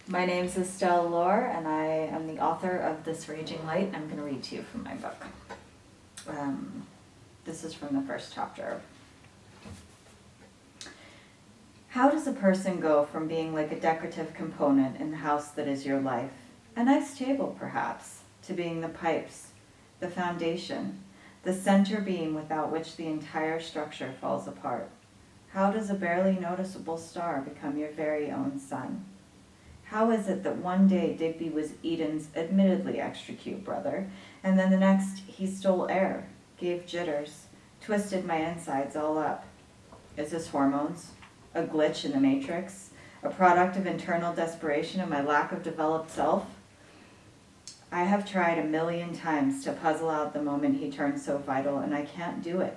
My name's Estelle Laure, and I am the author of This Raging Light. I'm going to read to you from my book. This is from the first chapter. How does a person go from being like a decorative component in the house that is your life, a nice table perhaps, to being the pipes, the foundation, the center beam without which the entire structure falls apart? How does a barely noticeable star become your very own sun? How is it that one day Digby was Eden's admittedly extra cute brother, and then the next he stole air, gave jitters, twisted my insides all up? Is this hormones? A glitch in the matrix? A product of internal desperation and my lack of developed self? I have tried 1,000,000 times to puzzle out the moment he turned so vital, and I can't do it.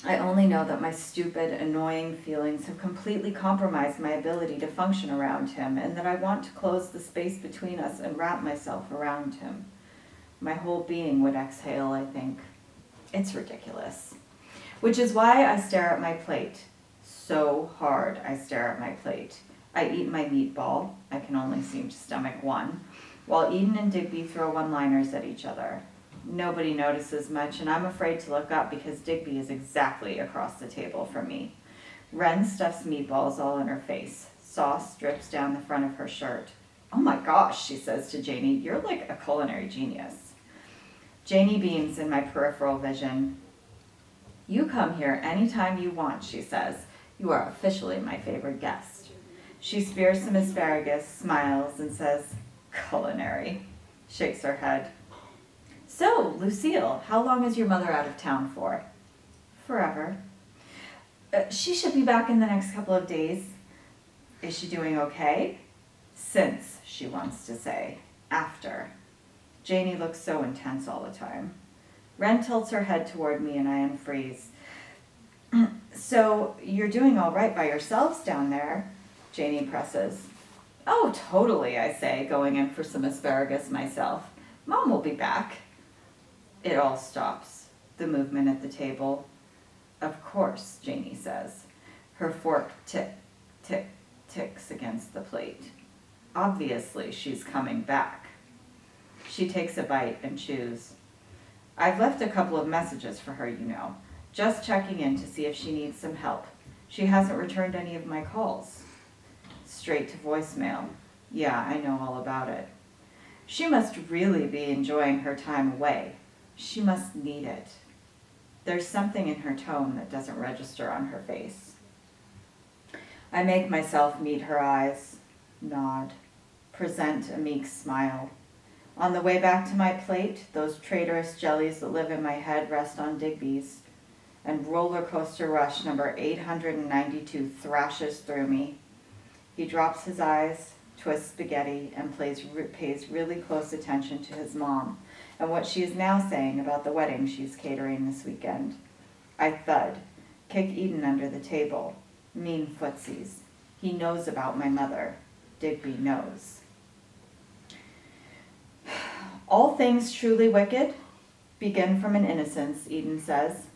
I only know that my stupid, annoying feelings have completely compromised my ability to function around him, and that I want to close the space between us and wrap myself around him. My whole being would exhale, I think. It's ridiculous. Which is why I stare at my plate. So hard I stare at my plate. I eat my meatball, I can only seem to stomach one, while Eden and Digby throw one-liners at each other. Nobody notices much, and I'm afraid to look up because Digby is exactly across the table from me. Wren stuffs meatballs all in her face. Sauce drips down the front of her shirt. "Oh my gosh," she says to Janie, "you're like a culinary genius." Janie beams in my peripheral vision. "You come here anytime you want," she says. "You are officially my favorite guest." She spears some asparagus, smiles, and says, "Culinary," shakes her head. "So, Lucille, how long is your mother out of town for?" "Forever." She should be back in the next couple of days." "Is she doing okay?" "Since," she wants to say. "After." Janie looks so intense all the time. Wren tilts her head toward me and I unfreeze. "So, you're doing all right by yourselves down there?" Janie presses. "Oh, totally," I say, going in for some asparagus myself. "Mom will be back." It all stops, the movement at the table. "Of course," Janie says. Her fork ticks against the plate. Obviously, she's coming back. She takes a bite and chews. "I've left a couple of messages for her, you know. Just checking in to see if she needs some help. She hasn't returned any of my calls." Straight to voicemail. Yeah, I know all about it. She must really be enjoying her time away. She must need it. There's something in her tone that doesn't register on her face. I make myself meet her eyes, nod, present a meek smile. On the way back to my plate, those traitorous jellies that live in my head rest on Digby's, and roller coaster rush number 892 thrashes through me. He drops his eyes, twists spaghetti, and pays really close attention to his mom and what she is now saying about the wedding she's catering this weekend. I thud, kick Eden under the table. Mean footsies. He knows about my mother. Digby knows. All things truly wicked begin from an innocence, Eden says.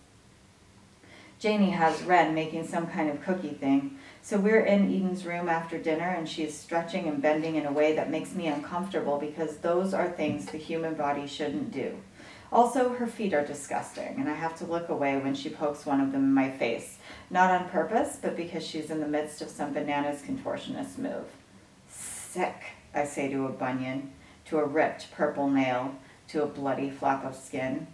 Janie has Wren making some kind of cookie thing, so we're in Eden's room after dinner and she is stretching and bending in a way that makes me uncomfortable because those are things the human body shouldn't do. Also, her feet are disgusting and I have to look away when she pokes one of them in my face, not on purpose, but because she's in the midst of some bananas contortionist move. Sick, I say to a bunion, to a ripped purple nail, to a bloody flap of skin.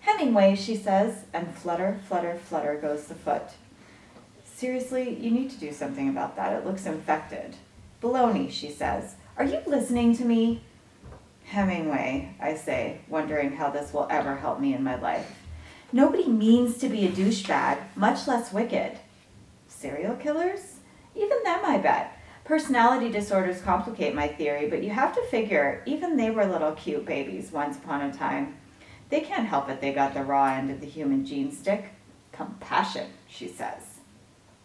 Hemingway, she says, and flutter, flutter, flutter goes the foot. Seriously, you need to do something about that. It looks infected. Baloney, she says. Are you listening to me? Hemingway, I say, wondering how this will ever help me in my life. Nobody means to be a douchebag, much less wicked. Serial killers? Even them, I bet. Personality disorders complicate my theory, but you have to figure even they were little cute babies once upon a time. They can't help it they got the raw end of the human gene stick. Compassion, she says.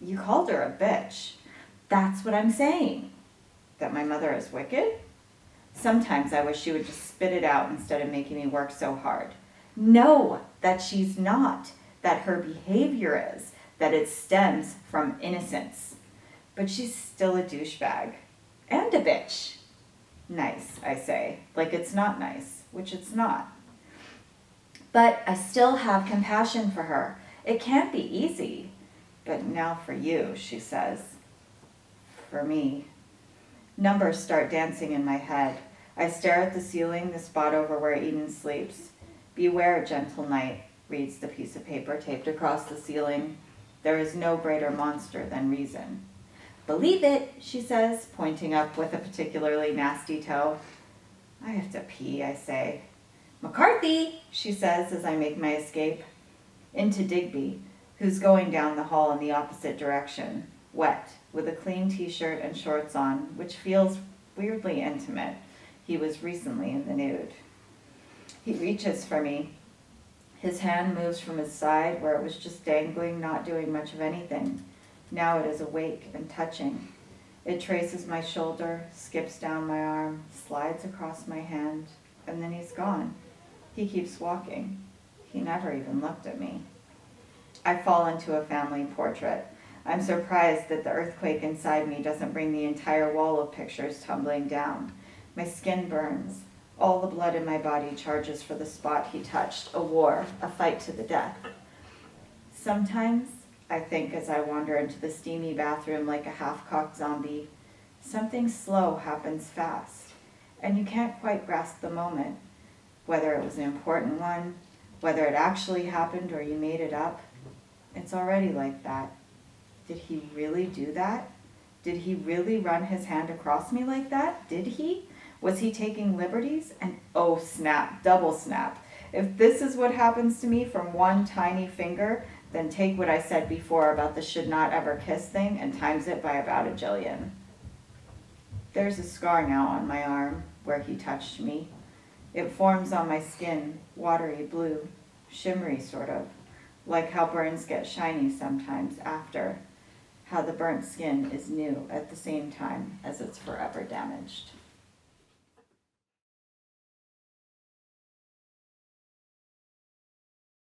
You called her a bitch. That's what I'm saying. That my mother is wicked? Sometimes I wish she would just spit it out instead of making me work so hard. No, that she's not. That her behavior is. That it stems from innocence. But she's still a douchebag. And a bitch. Nice, I say, like it's not nice, which it's not. But I still have compassion for her. It can't be easy. But now for you, she says. For me. Numbers start dancing in my head. I stare at the ceiling, the spot over where Eden sleeps. Beware, gentle night, reads the piece of paper taped across the ceiling. There is no greater monster than reason. Believe it, she says, pointing up with a particularly nasty toe. I have to pee, I say. McCarthy, she says as I make my escape. Into Digby, who's going down the hall in the opposite direction, wet, with a clean t-shirt and shorts on, which feels weirdly intimate. He was recently in the nude. He reaches for me. His hand moves from his side, where it was just dangling, not doing much of anything. Now it is awake and touching. It traces my shoulder, skips down my arm, slides across my hand, and then he's gone. He keeps walking. He never even looked at me. I fall into a family portrait. I'm surprised that the earthquake inside me doesn't bring the entire wall of pictures tumbling down. My skin burns. All the blood in my body charges for the spot he touched. A war, a fight to the death. Sometimes, I think as I wander into the steamy bathroom like a half-cocked zombie, something slow happens fast, and you can't quite grasp the moment, whether it was an important one, whether it actually happened or you made it up. It's already like that. Did he really do that? Did he really run his hand across me like that? Did he? Was he taking liberties? And oh snap, double snap. If this is what happens to me from one tiny finger, then take what I said before about the should not ever kiss thing and times it by about a jillion. There's a scar now on my arm where he touched me. It forms on my skin, watery blue, shimmery sort of, like how burns get shiny sometimes after, how the burnt skin is new at the same time as it's forever damaged.